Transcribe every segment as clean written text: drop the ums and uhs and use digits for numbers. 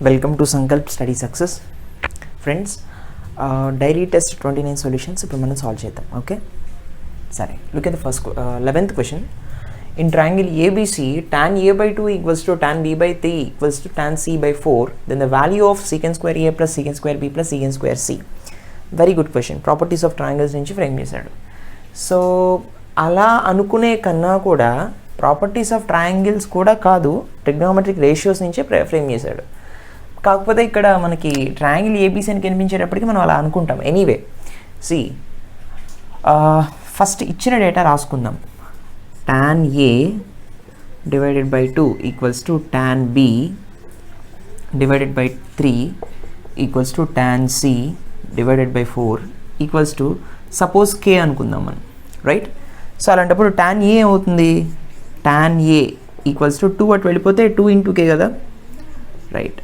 Welcome to Sankalp study success friends. Diary test 29 solutions ఇప్పుడు మనం solve చేద్దాం. ఓకే, సరే, look at the first 11th question. In triangle ABC tan a by 2 equals to tan b by 3 equals to tan c by 4, then the value of secant square a plus secant square b plus secant square c. Very good question. Properties of triangles నుంచి frame చేశాడు. So అలా అనుకునే కన్నా కూడా properties of triangles కూడా కాదు, trigonometric ratios నుంచే frame చేశాడు. కాకపోతే ఇక్కడ మనకి ట్రయాంగిల్ ఏబీసీ అని కనిపించేటప్పటికి మనం అలా అనుకుంటాం. ఎనీవే, సి ఫస్ట్ ఇచ్చిన డేటా రాసుకుందాం. tan a divided by 2 equals to tan b divided by 3 equals to tan c divided by 4 equals to suppose k అనుకుందాం మనం, రైట్? సో అలాంటప్పుడు tan a అవుతుంది, tan a ఈక్వల్స్ టు 2 అటు వెళ్ళిపోతే 2 into k కదా, right?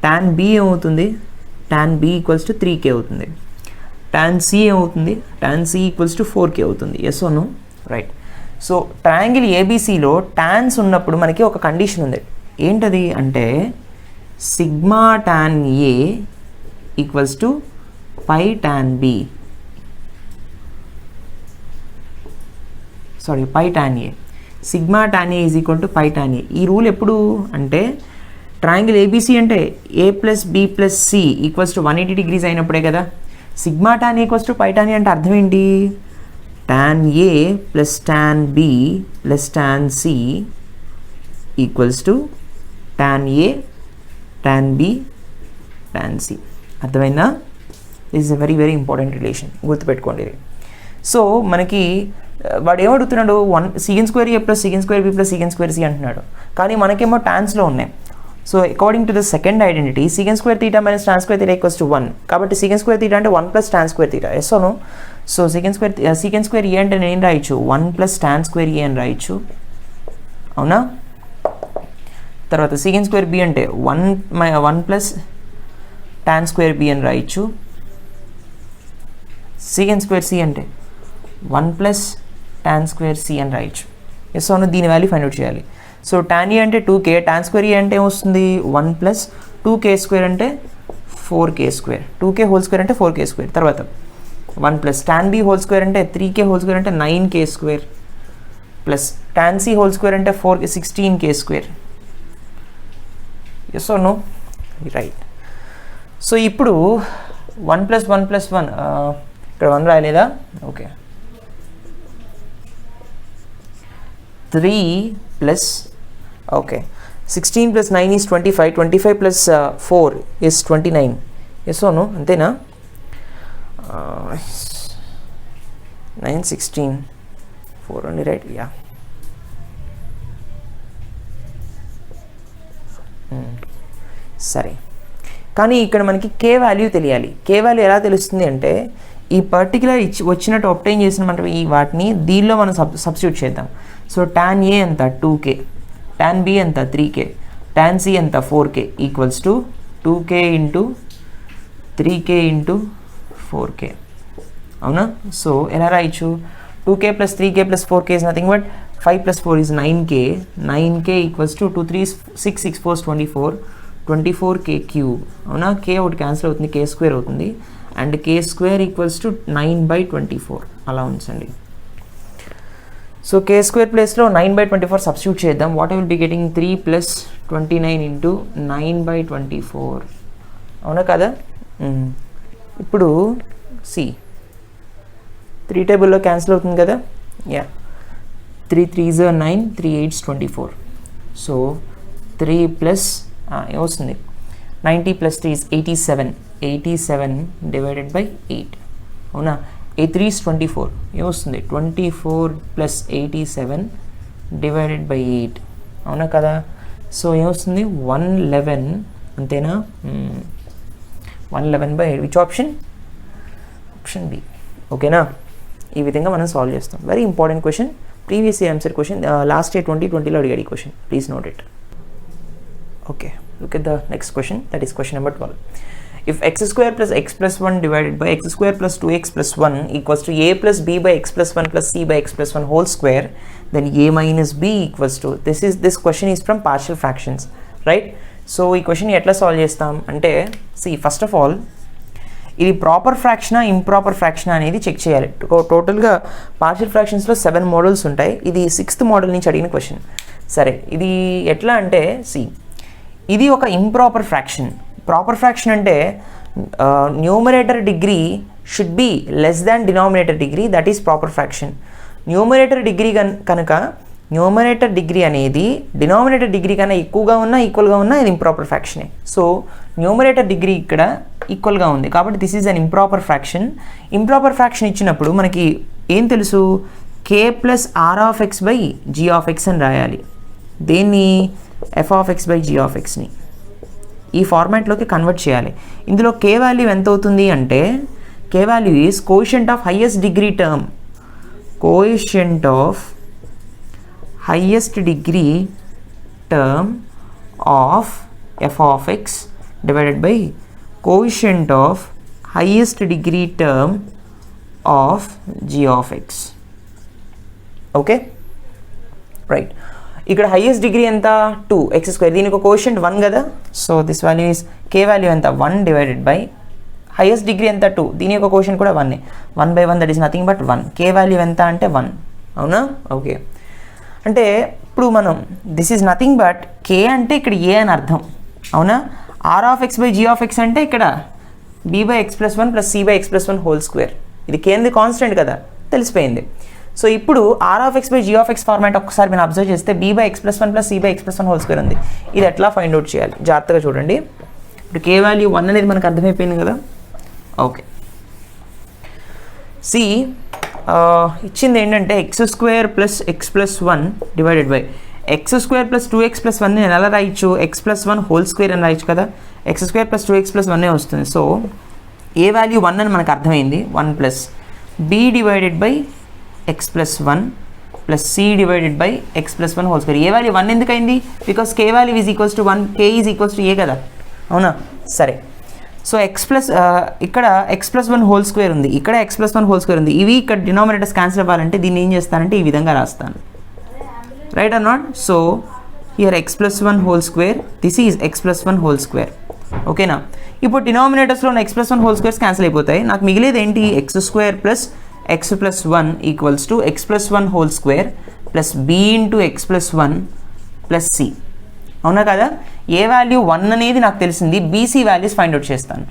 tan b ఏమవుతుంది, tan b equals to 3k అవుతుంది. tan c ఏమవుతుంది, tan c equals to 4k అవుతుంది. Yes or no? Right. So triangle ఏబీసీలో టాన్స్ ఉన్నప్పుడు మనకి ఒక కండిషన్ ఉంది. ఏంటది అంటే sigma tan a equals to pi tan b, sorry pi tan a. Sigma tan a is equal to pi tan a. ఈ rule ఎప్పుడు అంటే ట్రయాంగిల్ ఏబీసీ అంటే A plus B plus C equals to 180 degrees అయినప్పుడే కదా. Sigma tan a equals to pi tan a అంటే అర్థం ఏంటి? tan a plus tan b plus tan c equals to tan a tan b tan c. అర్థమైందా? This is a very very important relation, గుర్తుపెట్టుకోండి ఇది. So మనకి వాడు ఏమడుగుతున్నాడు, secant square a plus secant square b plus secant square c అంటున్నాడు, కానీ మనకేమో టాన్స్లో ఉన్నాయి. So according to the second identity secant square theta minus tan square theta equals to 1, కాబట్టి secant square theta అంటే 1 plus tan square theta. Yes or no? So secant square a అంటే నేను రాయొచ్చు 1 ప్లస్ tan square a అని రాయొచ్చు, అవునా? తర్వాత secant square b అంటే 1 ప్లస్ tan square b అని రాయొచ్చు. secant square c అంటే 1 ప్లస్ tan square c అని రాయొచ్చు. ఎస్ అవును, దీని వాల్యూ ఫైండ్ అవుట్ చేయాలి. సో tan a అంటే 2k, tan square a అంటే ఏమొస్తుంది 1 ప్లస్ 2k స్క్వేర్ అంటే 4k square, 2k whole square అంటే 4k స్క్వేర్. తర్వాత 1 plus tan b whole square అంటే 3k హోల్ స్క్వేర్ అంటే 9k square, plus tan c whole square అంటే 16k square. Yes or no? Right. So ఇప్పుడు 1 ప్లస్ 1 ప్లస్ 1, ఇక్కడ 1 రాయలేదా? Okay, 3 plus, okay, 16 plus 9 is 25, 25 plus 4 is 29. Yes or no? అంతేనా? 9, 16, 4 only, right? Yeah. సరే, కానీ ఇక్కడ మనకి కే వాల్యూ తెలియాలి. కే వాల్యూ ఎలా తెలుస్తుంది అంటే ఈ పర్టికులర్ వచ్చినట్టు ఒబ్టైన్ చేసిన మనం ఈ వాటిని దీనిలో మనం సబ్స్టిట్యూట్ చేద్దాం. సో tan a ఎంత 2k, tan b ఎంత 3k, tan c ఎంత 4k equals to 2k into 3k into 4k, అవునా? సో ఎలా రాయొచ్చు? 2k plus 3k plus 4k is nothing but 5 plus 4 is 9k, 9k equals to 2 3 6 6 4 24, 24k cube, అవునా? k ఒకటి cancel అవుతుంది, k square అవుతుంది, and k square equals to 9/24 అలా ఉంచండి. So k square ప్లేస్లో 9/24 సబ్స్టిట్యూట్ చేద్దాం. What I will be getting 3 plus 29 into 9/24, అవునా కదా? ఇప్పుడు సి 3 టేబుల్లో క్యాన్సిల్ అవుతుంది కదా. Yeah, 3 3s 9, 3 8s 24. So 3 plus ఏమొస్తుంది 90 ప్లస్ 3 is 87, 87 డివైడెడ్ బై 8, అవునా? 8 3 is 24, ఏమొస్తుంది 24 ప్లస్ 87 డివైడెడ్ బై 8, అవునా కదా? సో ఏమొస్తుంది 111, అంతేనా? 111/8. Which option? Option B. ఓకేనా? ఈ విధంగా మనం సాల్వ్ చేస్తాం. Very important question, previous answer question, last year 2020లో అడిగాడు ఈ question. Please note it. Okay, look at the next question, that is question number 12. If x square plus x plus 1 divided by x square plus 2x plus 1 equals to a plus b by x plus 1 plus c by x plus 1 whole square, then a minus b equals to, this question is from partial fractions, right? So ఈ question ఎట్లా solve చేస్తాం అంటే first of all ఇది proper ఫ్రాక్షనా improper ఫ్రాక్షనా అనేది check చేయాలి. టోటల్గా partial ఫ్రాక్షన్స్లో 7 models ఉంటాయి. ఇది 6th మోడల్ నుంచి అడిగిన క్వశ్చన్. సరే, ఇది ఎట్లా అంటే ఇది ఒక ఇంప్రాపర్ ఫ్రాక్షన్. ప్రాపర్ ఫ్రాక్షన్ అంటే numerator degree should be less than denominator degree, that is proper fraction. Numerator degree కనుక న్యూమరేటర్ డిగ్రీ అనేది డినామినేటర్ డిగ్రీ కన్నా ఎక్కువగా ఉన్నా ఈక్వల్గా ఉన్నా ఇది ఇంప్రాపర్ ఫ్రాక్షనే. సో న్యూమరేటర్ డిగ్రీ ఇక్కడ ఈక్వల్గా ఉంది కాబట్టి this is an improper fraction. Improper fraction ఇచ్చినప్పుడు మనకి ఏం తెలుసు, k plus R of X by G of X అని రాయాలి. దేన్ని, F of X by G of ఎక్స్ని ఈ ఫార్మాట్లోకి కన్వర్ట్ చేయాలి. ఇందులో k వాల్యూ ఎంత అవుతుంది అంటే k value is coefficient of highest degree term, coefficient of highest degree term of f of x divided by coefficient of highest degree term of g of x. Okay right. ఇక్కడ highest degree ఎంత 2x², దీనికి ఒక coefficient 1 కదా. So this value is k value ఎంత 1 divided by highest degree ఎంత 2, దీని యొక్క coefficient కూడా 1, 1/1 that is nothing but 1. k value ఎంత అంటే 1. అవునా? ఓకే. అంటే ఇప్పుడు మనం this is nothing but k అంటే ఇక్కడ a అని అర్థం. అవునా? R of X by G of X అంటే ఇక్కడ b/x+1 + c/x+1 హోల్ స్క్వేర్. ఇది k అనేది కాన్స్టెంట్ కదా, తెలిసిపోయింది. సో ఇప్పుడు R of X by G of X format ఒక్కసారి నేను అబ్జర్వ్ చేస్తే b/x+1 + c/x+1 హోల్ స్క్వేర్ ఉంది. ఇది ఎట్లా ఫైండ్ అవుట్ చేయాలి జాగ్రత్తగా చూడండి. ఇప్పుడు k వాల్యూ 1 అనేది మనకు అర్థమైపోయింది కదా. ఓకే, ఇచ్చింది ఏంటంటే x² + x+1 divided by x² + 2x+1 నేను ఎలా రాయొచ్చు, x+1 హోల్ స్క్వేర్ అని రాయొచ్చు కదా. x² + 2x+1 వస్తుంది. సో ఏ వాల్యూ 1 అని మనకు అర్థమైంది, 1 plus b divided by x+1 plus c divided by x+1 whole square. A value 1 ఎందుకు అయింది, because k value is equals to 1, k is equals to a కదా. అవునా? సరే, సో ఇక్కడ x+1 హోల్ స్క్వేర్ ఉంది, ఇక్కడ x+1 హోల్ స్క్వేర్ ఉంది. ఇవి ఇక్కడ డినామినేటర్స్ క్యాన్సిల్ అవ్వాలంటే దీన్ని ఏం చేస్తానంటే ఈ విధంగా రాస్తాను, right or not? So here x+1 whole square, this is x+1 whole square. ఓకేనా? ఇప్పుడు డినామినేటర్స్లో ఉన్న x+1 హోల్ స్క్వేర్స్ క్యాన్సిల్ అయిపోతాయి. నాకు మిగిలేది ఏంటి, x² + x+1 equals to x+1 whole square plus b into x+1 plus c. అవునా కదా? ఏ వాల్యూ 1 అనేది నాకు తెలిసింది, బీసీ వాల్యూస్ ఫైండ్ అవుట్ చేస్తాను.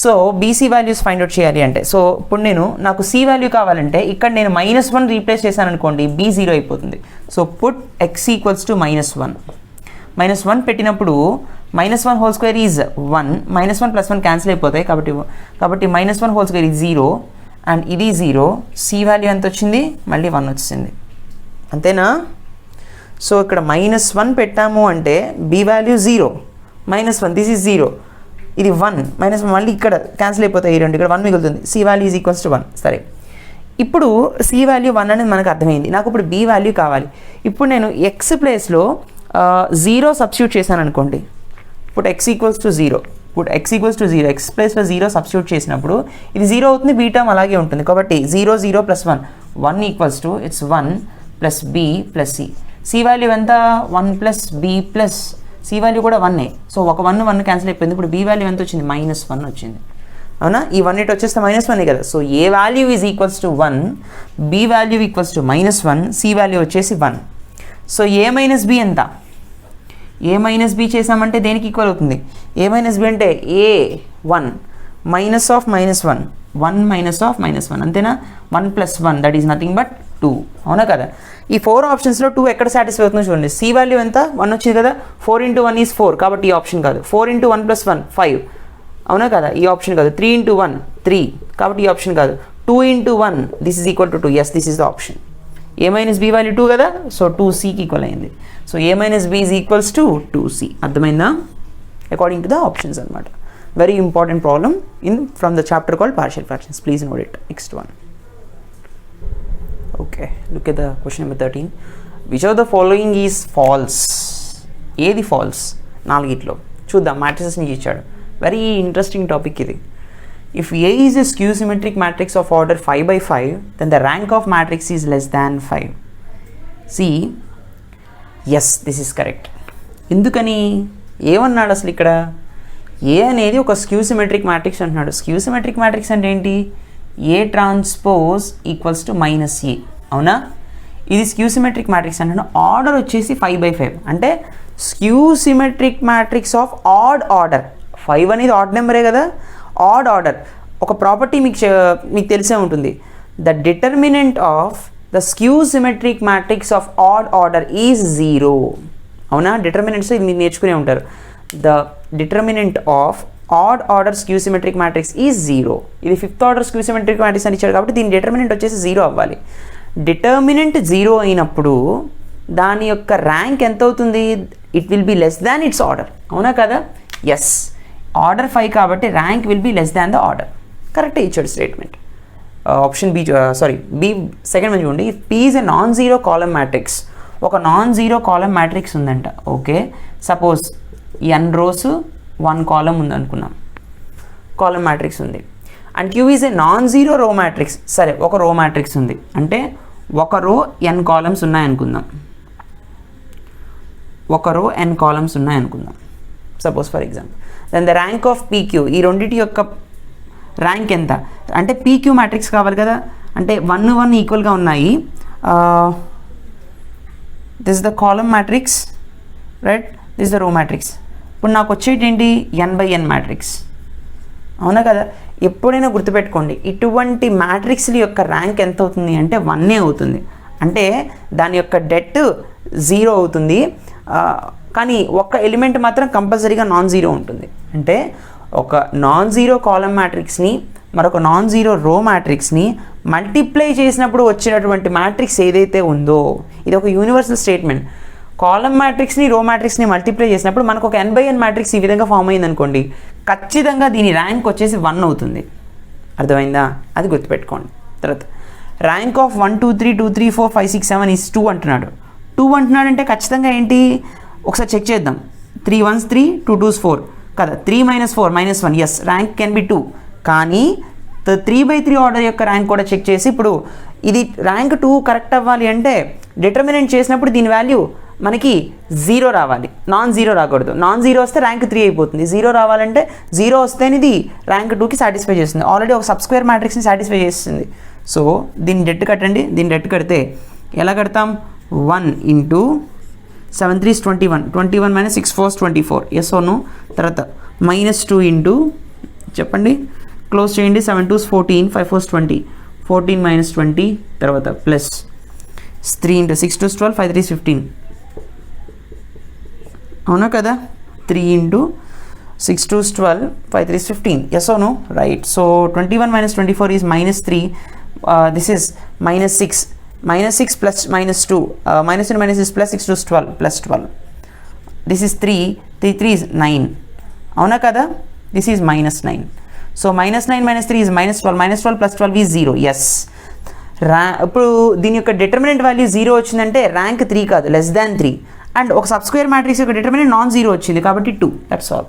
So BC values find out చేయాలి అంటే, సో ఇప్పుడు నాకు సి వాల్యూ కావాలంటే ఇక్కడ నేను -1 రీప్లేస్ చేశాను అనుకోండి, బీ 0 అయిపోతుంది. So put x equals to -1. -1 పెట్టినప్పుడు -1 హోల్ స్క్వేర్ ఈజ్ 1, -1 + 1 క్యాన్సిల్ అయిపోతాయి కాబట్టి -1 హోల్ స్క్వేర్ ఈజ్ 0 అండ్ ఇది 0. సి వాల్యూ ఎంత వచ్చింది, మళ్ళీ 1 వచ్చింది. అంతేనా? సో ఇక్కడ -1 పెట్టాము అంటే b వాల్యూ 0, -1 దిస్ ఈజ్ 0, ఇది 1, -1 మళ్ళీ ఇక్కడ క్యాన్సిల్ అయిపోతాయి ఈ రెండు, ఇక్కడ 1 మిగులుతుంది. c value is equals to 1. సరే, ఇప్పుడు c వాల్యూ 1 అనేది మనకు అర్థమైంది. నాకు ఇప్పుడు b వాల్యూ కావాలి. ఇప్పుడు నేను x ప్లేస్లో 0 సబ్స్టిట్యూట్ చేశాను అనుకోండి. ఇప్పుడు x ఈక్వల్స్ టు 0, ఇప్పుడు x ఈక్వల్స్ టు 0, x ప్లేస్లో 0 సబ్స్టిట్యూట్ చేసినప్పుడు ఇది 0 అవుతుంది, b టర్మ్ అలాగే ఉంటుంది. కాబట్టి 0 0 + 1, 1 equals to it's 1 + b + c. C value ఎంత, 1 + b ప్లస్ సి వాల్యూ కూడా 1. సో ఒక 1 క్యాన్సిల్ అయిపోయింది. ఇప్పుడు b వాల్యూ ఎంత వచ్చింది, -1 వచ్చింది. అవునా? ఈ 1 ఇటు వచ్చేస్తే -1 కదా. So A value is equals to 1, b value equals to -1, C value వచ్చేసి 1. సో a - b ఎంత, a - b చేసామంటే దేనికి ఈక్వల్ అవుతుంది, a - b అంటే a1 -1, 1 -1 అంతేనా. 1 + 1 దట్ ఈస్ నథింగ్ బట్ 2. అవునా కదా? ఈ 4 ఆప్షన్స్లో 2 ఎక్కడ సాటిస్ఫై అవుతుందో చూడండి. సి వాల్యూ ఎంత, 1 వచ్చింది కదా. 4 × 1 ఈజ్ 4 కాబట్టి ఈ ఆప్షన్ కాదు. 4 × 1 + 1 5. అవునా కదా? ఈ ఆప్షన్ కాదు. 3 × 1 3 కాబట్టి ఈ ఆప్షన్ కాదు. 2 × 1 this is equal to 2. Yes, this is the option. a - b value 2 కదా. సో 2cకి ఈక్వల్ అయింది. So a - b is equals to 2c. అర్థమైందా? అకార్డింగ్ టు ద ఆప్షన్స్ అనమాట. Very important problem from the chapter called partial fractions. Please note it. Next one. Okay, look at the question number 13. Which of the following is false? ఏది falls? 4 చూద్దాం. మ్యాట్రిసెస్ని ఇచ్చాడు. Very interesting topic ఇది. If A is a skew symmetric matrix of order 5/5, then the rank of matrix is less than 5. See, yes, this is correct. ఎందుకని? ఏమన్నాడు అసలు ఇక్కడ? ఏ అనేది ఒక స్క్యూ సిమెట్రిక్ మ్యాట్రిక్స్ అంటున్నాడు. స్క్యూ సిమెట్రిక్ మ్యాట్రిక్స్ అంటే ఏంటి? A transpose equals to -A, అవునా? ఇది స్క్యూ సిమెట్రిక్ మ్యాట్రిక్స్ అంటున్నాడు. ఆర్డర్ వచ్చేసి 5/5 అంటే skew symmetric matrix of odd order. 5 అనేది ఆడ్ నెంబరే కదా, ఆడ్ ఆర్డర్. ఒక ప్రాపర్టీ మీకు తెలిసే ఉంటుంది, the determinant of the skew symmetric matrix of odd order is 0. అవునా? డిటర్మినెంట్స్ మీరు నేర్చుకునే ఉంటారు. The determinant of odd order skew symmetric matrix is 0. ఇది 5th order skew symmetric matrix అని ఇచ్చాడు కాబట్టి దీని డిటర్మినెంట్ వచ్చేసి 0 అవ్వాలి. డిటర్మినెంట్ 0 అయినప్పుడు దాని యొక్క ర్యాంక్ ఎంత అవుతుంది? It will be less than its order. అవునా కదా? ఎస్, ఆర్డర్ 5 కాబట్టి rank will be less than the order. కరెక్టే ఇచ్చాడు statement. Option B, B second one చూడండి. If P is a non zero column matrix, ఒక non zero column matrix ఉందంట. Okay, suppose n rows 1 column ఉంది అనుకున్నాం, column matrix ఉంది. And Q is a non zero row matrix. సరే, ఒక రో matrix ఉంది అంటే ఒక రో n కాలమ్స్ ఉన్నాయనుకుందాం, ఒక రో n కాలమ్స్ ఉన్నాయనుకుందాం suppose for example. Then the rank of PQ, ఈ రెండింటి యొక్క ర్యాంక్ ఎంత అంటే పీక్యూ మ్యాట్రిక్స్ కావాలి కదా, అంటే 1 1 ఈక్వల్గా ఉన్నాయి. This the column matrix, right, this the రో మ్యాట్రిక్స్. ఇప్పుడు నాకు వచ్చేటి ఏంటి? n/n matrix. అవునా కదా? ఎప్పుడైనా గుర్తుపెట్టుకోండి, ఇటువంటి మ్యాట్రిక్స్ల యొక్క ర్యాంక్ ఎంత అవుతుంది అంటే 1 అవుతుంది. అంటే దాని యొక్క డెట్ 0 అవుతుంది, కానీ ఒక్క ఎలిమెంట్ మాత్రం కంపల్సరీగా నాన్ జీరో ఉంటుంది. అంటే ఒక నాన్ జీరో కాలమ్ మ్యాట్రిక్స్ని మరొక నాన్ జీరో రో మ్యాట్రిక్స్ని మల్టిప్లై చేసినప్పుడు వచ్చినటువంటి మ్యాట్రిక్స్ ఏదైతే ఉందో, ఇది ఒక యూనివర్సల్ స్టేట్మెంట్. కాలమ్ మ్యాట్రిక్స్ని రో మ్యాట్రిక్స్ని మల్టిప్లై చేసినప్పుడు మనకు ఒక n/n మ్యాట్రిక్స్ ఈ విధంగా ఫామ్ అయింది అనుకోండి, ఖచ్చితంగా దీని ర్యాంక్ వచ్చేసి 1 అవుతుంది. అర్థమైందా? అది గుర్తుపెట్టుకోండి. తర్వాత ర్యాంక్ ఆఫ్ 1 2 3 2 3 4 5 6 7 ఈజ్ 2 అంటున్నాడు. 2 అంటున్నాడు అంటే ఖచ్చితంగా ఏంటి? ఒకసారి చెక్ చేద్దాం. 3 1s 3, 2 2s 4 కదా. 3 - 4 -1, ఎస్, ర్యాంక్ కెన్ బి 2. కానీ 3/3 ఆర్డర్ యొక్క ర్యాంక్ కూడా చెక్ చేసి, ఇప్పుడు ఇది ర్యాంక్ 2 కరెక్ట్ అవ్వాలి అంటే డిటర్మినెంట్ చేసినప్పుడు దీని వాల్యూ మనకి 0 రావాలి, నాన్ జీరో రాకూడదు. నాన్ జీరో వస్తే ర్యాంక్ 3 అయిపోతుంది. 0 రావాలంటే 0 వస్తేనే ఇది ర్యాంక్ 2కి సాటిస్ఫై చేస్తుంది. ఆల్రెడీ ఒక సబ్ స్క్వేర్ మ్యాట్రిక్స్ని సాటిస్ఫై చేస్తుంది. సో దీన్ని డెట్ కట్టండి. దీన్ని డెట్ కడితే ఎలా కడతాం? 1 × 7 3s 21, 21 - 6 4s 24, yes or no? తర్వాత -2 ఇంటూ చెప్పండి, క్లోజ్ చేయండి, 7 2s 14, 5 4s 20, 14 - 20, తర్వాత ప్లస్ 3 × 6 2s 12, 5 3s 15. అవునా కదా? 3 × 6 2s 12, 5 3s 15, yes or no? Right. So 21 - 24 is -3, this is -6, -6 plus -2, -2 - -6 plus 6 2s 12 plus 12. This is 3, 3 3 is 9. అవునా కదా? This is -9. So -9 - 3 is -12, -12 plus 12 is 0. Yes, ఇప్పుడు దీని యొక్క డిటర్మినెంట్ వాల్యూ 0 వచ్చిందంటే rank 3 కాదు, లెస్ దాన్ 3. అండ్ ఒక సబ్ స్క్వేర్ మ్యాట్రిక్స్ యొక్క determinant non zero వచ్చింది కాబట్టి 2. That's all.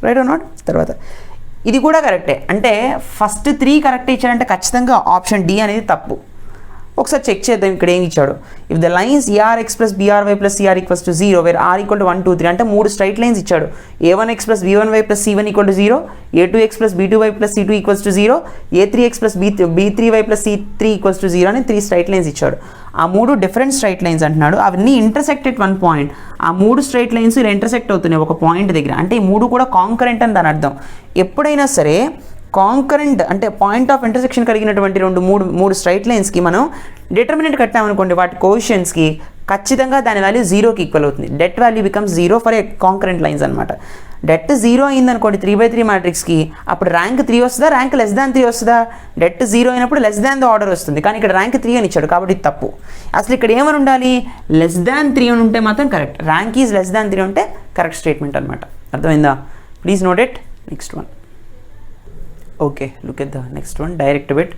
Right or not? తర్వాత ఇది కూడా కరెక్టే. అంటే ఫస్ట్ 3 కరెక్ట్ ఇచ్చాడంటే ఖచ్చితంగా ఆప్షన్ డి అనేది తప్పు. ఒకసారి చెక్ చేద్దాం ఇక్కడ ఏమి ఇచ్చాడు. If the lines ARX + BRY + CR = 0 where R = 1 2 3 అంటే 3 స్ట్రైట్ లైన్స్ ఇచ్చాడు. A1X + B1Y + C1 = 0, A2X + B2Y + C2 = 0, A3X + B3Y + C3 = 0 అని 3 స్ట్రైట్ లైన్స్ ఇచ్చాడు. ఆ 3 డిఫరెంట్ స్ట్రైట్ లైన్స్ అంటున్నాడు. అవన్నీ ఇంటర్సెక్ట్ ఎట్ 1 పాయింట్. ఆ 3 స్ట్రైట్ లైన్స్ ఇలా ఇంటర్సెక్ట్ అవుతున్నాయి ఒక పాయింట్ దగ్గర. అంటే ఈ 3 కూడా కాంకరెంట్ అని దాని అర్థం. ఎప్పుడైనా సరే కాంకరెంట్ అంటే పాయింట్ ఆఫ్ ఇంటర్సెక్షన్ కలిగినటువంటి మూడు స్ట్రైట్ లైన్స్కి మనం డిటర్మినెంట్ కట్టామనుకోండి, వాటి కోఎఫిషియెంట్స్కి ఖచ్చితంగా దాని వాల్యూ 0కి ఈక్వల్ అవుతుంది. Debt value becomes 0 for a concurrent lines అనమాట. డెట్ 0 అయిందనుకోండి 3/3 మ్యాట్రిక్స్కి, అప్పుడు ర్యాంక్ 3 వస్తుందా, ర్యాంక్ లెస్ దాన్ 3 వస్తుందా? డెట్ 0 అయినప్పుడు లెస్ దాన్ ద ఆర్డర్ వస్తుంది, కానీ ఇక్కడ ర్యాంక్ 3 అని ఇచ్చాడు కాబట్టి తప్పు. అసలు ఇక్కడ ఏమని ఉండాలి? లెస్ దాన్ 3 అని ఉంటే మాత్రం correct. Rank is less than 3 ఉంటే కరెక్ట్ స్టేట్మెంట్ అనమాట. అర్థమైందా? Please note it. Next one. Okay, look at the next one. Direct bit.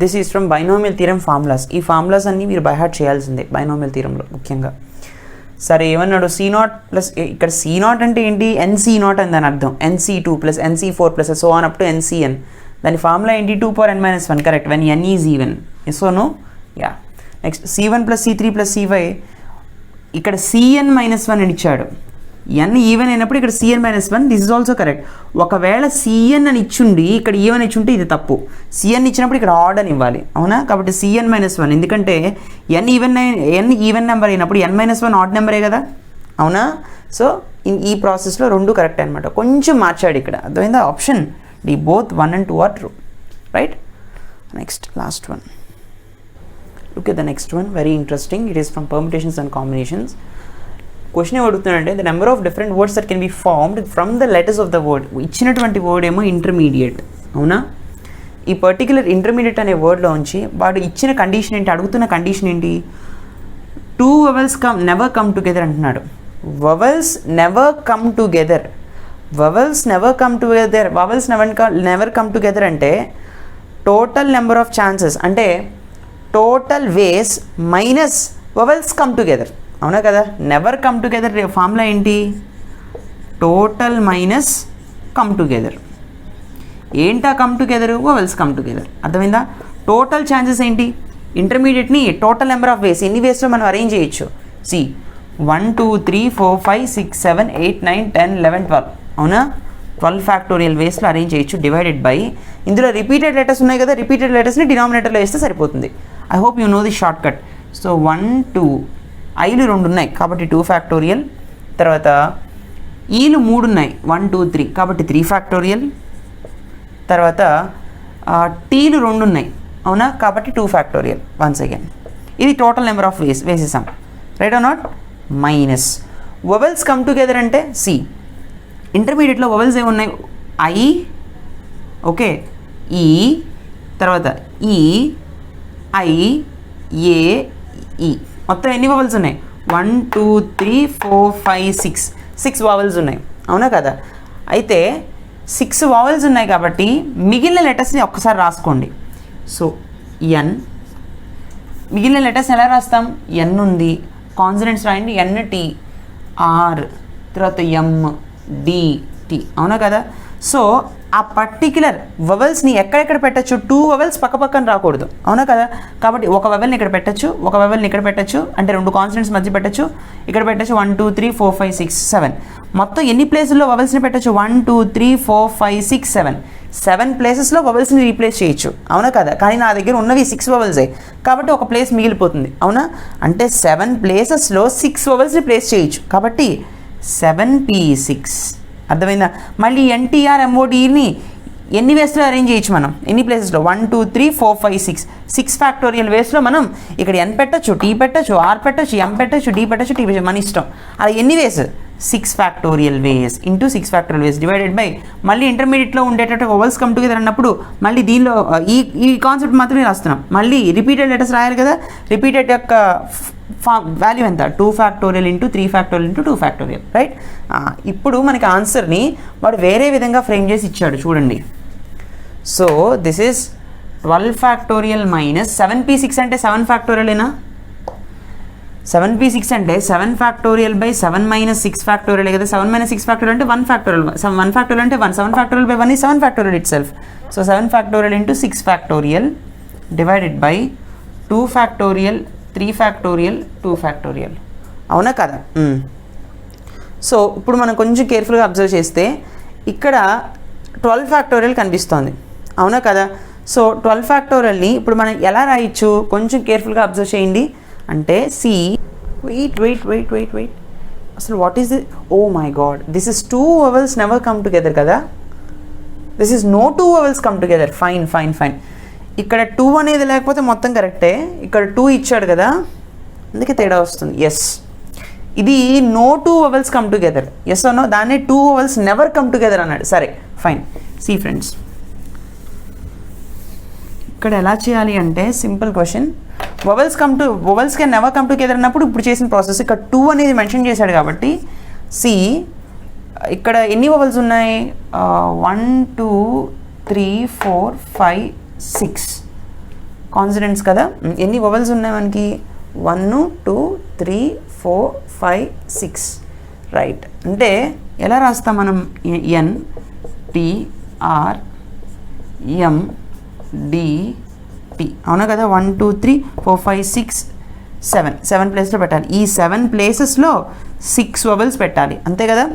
This is from binomial theorem formulas. ఈ ఫార్ములాస్ అన్నీ మీరు బై హార్ట్ చేయాల్సిందే బైనామియల్ థీరంలో ముఖ్యంగా. సరే, ఏమన్నాడు? C0 ప్లస్, ఇక్కడ C0 అంటే ఏంటి? NC0 అని దాని అర్థం. NC2 plus NC4 plus so on up to NCN. దాని ఫార్ములా ఏంటి? 2n-1. Correct, when n is even. Yes or no? Yeah. Next C1 plus C3 plus C5. ఇక్కడ Cn-1 అని ఇచ్చాడు. n ఈవెన్ అయినప్పుడు ఇక్కడ cn-1 this is also correct. ఒకవేళ cn అని ఇచ్చుండి ఇక్కడ ఈవెన్ ఇచ్చుంటే ఇది తప్పు. cn ఇచ్చినప్పుడు ఇక్కడ ఆడ్ అని ఇవ్వాలి, అవునా? కాబట్టి cn-1 ఎందుకంటే n ఈవెన్ నెంబర్ అయినప్పుడు n-1 ఆడ్ నెంబరే కదా, అవునా? సో ఈ ప్రాసెస్లో రెండు కరెక్ట్ అనమాట. కొంచెం మార్చాడు ఇక్కడ, అర్థమైందా? Option D both 1 and 2 are true, right? Next last one. Look at the next one, very interesting. It is from permutations and combinations. Question ఏమడుగుతున్నాడంటే the number of different words that can be formed from the letters of the word. ఇచ్చినటువంటి word ఏమో intermediate, అవునా? ఈ particular intermediate అనే వర్డ్లో ఉంచి వాడు ఇచ్చిన condition ఏంటి, అడుగుతున్న కండిషన్ ఏంటి? 2 vowels నెవర్ కమ్ టుగెదర్ అంటున్నాడు. Vowels never come together, vowels never come together, vowels never come together అంటే టోటల్ నెంబర్ ఆఫ్ ఛాన్సెస్ అంటే total ways minus vowels come together, అవునా కదా? నెవర్ కమ్ టుగెదర్ ఫార్ములా ఏంటి? Total minus come together. ఏంటా come together? Vowels come together, అర్థమైందా? Total chances ఏంటి? ఇంటర్మీడియట్ని total number of ways ఎన్ని వేస్లో మనం అరేంజ్ చేయొచ్చు? సి 1 2 3 4 5 6 7 8 9 10 11 12, అవునా? 12 ఫ్యాక్టోరియల్ వేస్లో అరేంజ్ చేయొచ్చు డివైడెడ్ బై, ఇందులో రిపీటెడ్ లెటర్స్ ఉన్నాయి కదా, రిపీటెడ్ లెటర్స్ని డినామినేటర్లో వేస్తే సరిపోతుంది. I hope you know the short cut. So 1 2 ఐలు 2 ఉన్నాయి కాబట్టి 2 ఫ్యాక్టోరియల్, తర్వాత ఈలు 3 ఉన్నాయి 1 2 3 కాబట్టి 3 ఫ్యాక్టోరియల్, తర్వాత టీలు 2 ఉన్నాయి, అవునా? కాబట్టి 2 ఫ్యాక్టోరియల్. వన్స్ అగైన్ ఇది టోటల్ నెంబర్ ఆఫ్ వేసేసాం, right or not? Minus vowels come together అంటే సి ఇంటర్మీడియట్లో వవెల్స్ ఏమున్నాయి? ఐ, ఓకే, ఈ, తర్వాత ఈ, ఐ, ఏ, ఈ, మొత్తం ఎన్ని వవెల్స్ ఉన్నాయి? 1 2 3 4 5 6 వావెల్స్ ఉన్నాయి, అవునా కదా? అయితే 6 వావెల్స్ ఉన్నాయి కాబట్టి మిగిలిన లెటర్స్ని ఒక్కసారి రాసుకోండి. సో ఎన్, మిగిలిన లెటర్స్ ఎలా రాస్తాం? ఎన్ ఉంది, కాన్సనెంట్స్ రాయండి, ఎన్ టీ, ఆర్, తర్వాత ఎం, డి, టి, అవునా కదా? సో ఆ పర్టిక్యులర్ వవెల్స్ని ఎక్కడెక్కడ పెట్టచ్చు? 2 వవెల్స్ పక్క పక్కన రాకూడదు, అవునా కదా? కాబట్టి ఒక వవెల్ని ఇక్కడ పెట్టచ్చు, ఒక వవెల్ని ఇక్కడ పెట్టచ్చు, అంటే 2 కాన్సనెంట్స్ మధ్య పెట్టచ్చు, ఇక్కడ పెట్టచ్చు 1 2 3 4 5 6 7. మొత్తం ఎన్ని ప్లేసుల్లో వవెల్స్ని పెట్టచ్చు? 1 2 3 4 5 6 7. 7 ప్లేసెస్లో వవెల్స్ని రీప్లేస్ చేయొచ్చు, అవునా కదా? కానీ నా దగ్గర ఉన్నవి 6 వవెల్సే కాబట్టి ఒక ప్లేస్ మిగిలిపోతుంది, అవునా? అంటే 7 ప్లేసెస్లో 6 వవెల్స్ని ప్లేస్ చేయొచ్చు కాబట్టి 7p6, అర్థమైందా? మళ్ళీ ఎన్టీఆర్ ఎంఓడిని ఎన్ని వేస్లో అరేంజ్ చేయొచ్చు మనం? ఎన్ని ప్లేసెస్లో? 1 2 3 4 5 6 ఫ్యాక్టోరియల్ వేస్లో మనం ఇక్కడ ఎన్ పెట్టచ్చు, టీ పెట్టచ్చు, ఆర్ పెట్టచ్చు, ఎం పెట్టచ్చు, డి పెట్టచ్చు, టీ పెట్టచ్చు, మన ఇష్టం. అలా ఎన్ని వేస్? 6 factorial ways into 6 factorial ways divided by, మళ్ళీ ఇంటర్మీడియట్లో ఉండేటట్టు వవెల్స్ కమ్ టుగెదర్ అన్నప్పుడు మళ్ళీ దీనిలో ఈ కాన్సెప్ట్ మాత్రమే రాస్తున్నాం. మళ్ళీ రిపీటెడ్ లెటర్స్ రాయాలి కదా, రిపీటెడ్ యొక్క వాల్యూ ఎంత? 2 factorial into 3 factorial into 2 factorial, right? ఇప్పుడు మనకి ఆన్సర్ని వాడు వేరే విధంగా ఫ్రేమ్ చేసి ఇచ్చాడు, చూడండి. So this is 12 factorial minus 7p6 అంటే 7 ఫ్యాక్టోరియలేనా? 7p6 అంటే 7 ఫ్యాక్టోరియల్ బై 7 మైనస్ 6 ఫ్యాక్టోరియల్ కదా. 7 మైనస్ 6 ఫ్యాక్టోరియల్ అంటే 1 ఫ్యాక్టోరియల్. 1 ఫ్యాక్టోరియల్ అంటే 1. 7 factorial by 1 is 7 factorial it self. So 7 factorial into 6 factorial divided by 2 factorial 3 factorial 2 factorial, అవునా కదా? సో ఇప్పుడు మనం కొంచెం కేర్ఫుల్గా అబ్జర్వ్ చేస్తే ఇక్కడ 12 ఫ్యాక్టోరియల్ కనిపిస్తోంది, అవునా కదా? సో 12 ఫ్యాక్టోరియల్ని ఇప్పుడు మనం ఎలా రాయొచ్చు? కొంచెం కేర్ఫుల్గా అబ్జర్వ్ చేయండి. అంటే సి వెయిట్ అసలు what is the? Oh my God, this is 2 vowels never come together కదా. This is no 2 vowels come together. Fine. ఇక్కడ 2 అనేది లేకపోతే మొత్తం కరెక్టే, ఇక్కడ 2 ఇచ్చాడు కదా, అందుకే తేడా వస్తుంది. ఎస్, ఇది no 2 vowels come together. Yes no, దాన్ని 2 వవెల్స్ నెవర్ కమ్ టుగెదర్ అన్నాడు. సరే ఫైన్. సి ఫ్రెండ్స్, ఇక్కడ ఎలా చేయాలి అంటే simple question. Vowels can never come together అన్నప్పుడు ఇప్పుడు చేసిన ప్రాసెస్ ఇక్కడ 2 అనేది మెన్షన్ చేశాడు కాబట్టి సి ఇక్కడ ఎన్ని వవెల్స్ ఉన్నాయి? 1 2 3 4 5 6 కాన్సనెంట్స్ కదా. ఎన్ని వవెల్స్ ఉన్నాయి మనకి? 1 2 3 4 5 6, రైట్? అంటే ఎలా రాస్తాం మనం? N T R M D T, అవునా కదా? 1 2 3 4 5 6 సెవెన్ ప్లేస్లో పెట్టాలి. ఈ 7 ప్లేసెస్లో 6 వవెల్స్ పెట్టాలి, అంతే కదా.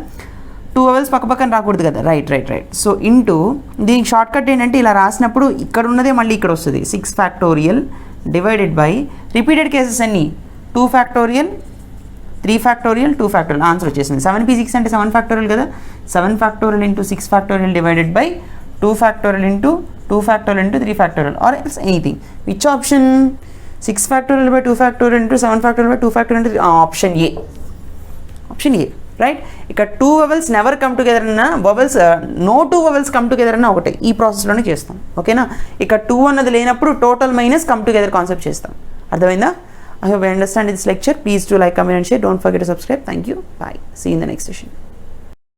2 వవెల్స్ పక్కన రాకూడదు కదా. రైట్. సో ఇంటూ దీనికి షార్ట్ కట్ ఏంటంటే ఇలా రాసినప్పుడు ఇక్కడ ఉన్నదే మళ్ళీ ఇక్కడ వస్తుంది. 6 factorial divided by repeated cases అన్ని 2 ఫ్యాక్టోరియల్ 3 ఫ్యాక్టోరియల్ 2 ఫ్యాక్టోరియల్. ఆన్సర్ వచ్చేసింది. 7p6 అంటే 7 ఫ్యాక్టోరియల్ కదా. 7 factorial into 6 factorial divided by 2 factorial into 2 factorial into 3 factorial or else anything. Which option? 6 factorial by 2 factorial into 7 factorial by 2 factorial into option A. Right. ఇక 2 vowels never come together అన్న vowels no 2 vowels come together అన్న ఒకటే. ఈ ప్రాసెస్లోనే చేస్తాం, ఓకేనా. ఇక 2 అన్నది లేనప్పుడు total minus come together concept చేస్తాం. అర్థమైందా? I hope you understand this lecture. Please do like, comment and share. Don't forget to subscribe. Thank you. Bye. See you in the next session.